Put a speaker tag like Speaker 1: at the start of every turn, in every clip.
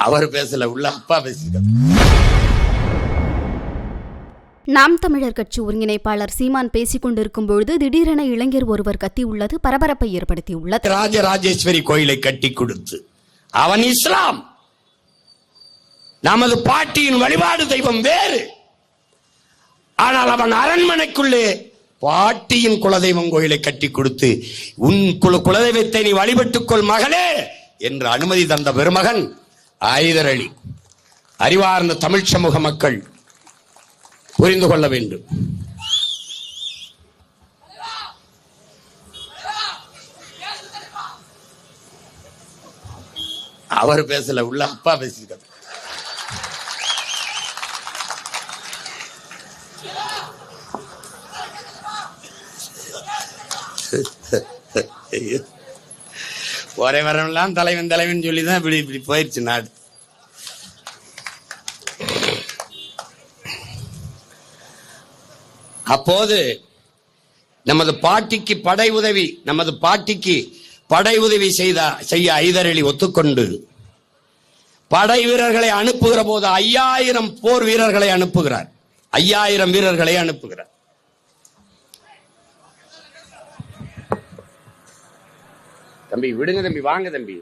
Speaker 1: அவர் பேசல, உள்ள அப்பா பேசியிருக்காரு.
Speaker 2: நாம் தமிழர் கட்சி ஒருங்கிணைப்பாளர் சீமான் பேசிக் கொண்டிருக்கும் பொழுது திடீரென இளைஞர் ஒருவர் கத்தியுள்ளது பரபரப்பை ஏற்படுத்தியுள்ளது.
Speaker 1: ராஜராஜேஸ்வரி கோயிலை கட்டி கொடுத்து அவன் இஸ்லாம், நமது பாட்டியின் வழிபாடு தெய்வம் வேறு. ஆனால் அவன் அரண்மனைக்குள்ளே பாட்டியின் குலதெய்வம் கோயிலை கட்டி கொடுத்து உன் குலதெய்வத்தை நீ வழிபட்டுக்கொள் மகளே என்று அனுமதி தந்த பெருமகன் ஐதர் அலி. அறிவார்ந்த தமிழ் சமூக மக்கள் புரிந்து கொள்ள வேண்டும். அவர் பேசல, உள்ள அப்பா பேசியிருக்காரு. ஒரே வரலாம் தலைவன் தலைவன் சொல்லிதான் இப்படி போயிருச்சு நாடு. அப்போது நமது பாட்டிக்கு படை உதவி செய்ய ஐதர் அலி ஒத்துக்கொண்டு படை வீரர்களை அனுப்புகிற போது 5000 போர் வீரர்களை அனுப்புகிறார். 5000 வீரர்களை அனுப்புகிறார். தம்பி விடுங்க தம்பி, வாங்க தம்பி.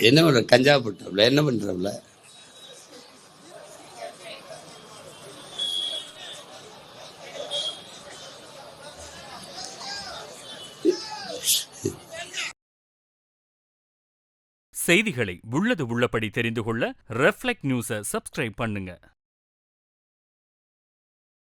Speaker 1: என்ன பண்ற, கஞ்சா போட்டோம்ல, என்ன பண்றோம்ல?
Speaker 3: செய்திகளை உள்ளது உள்ளபடி தெரிந்து கொள்ள ரெஃப்ளெக்ட் நியூஸை சப்ஸ்கிரைப் பண்ணுங்க.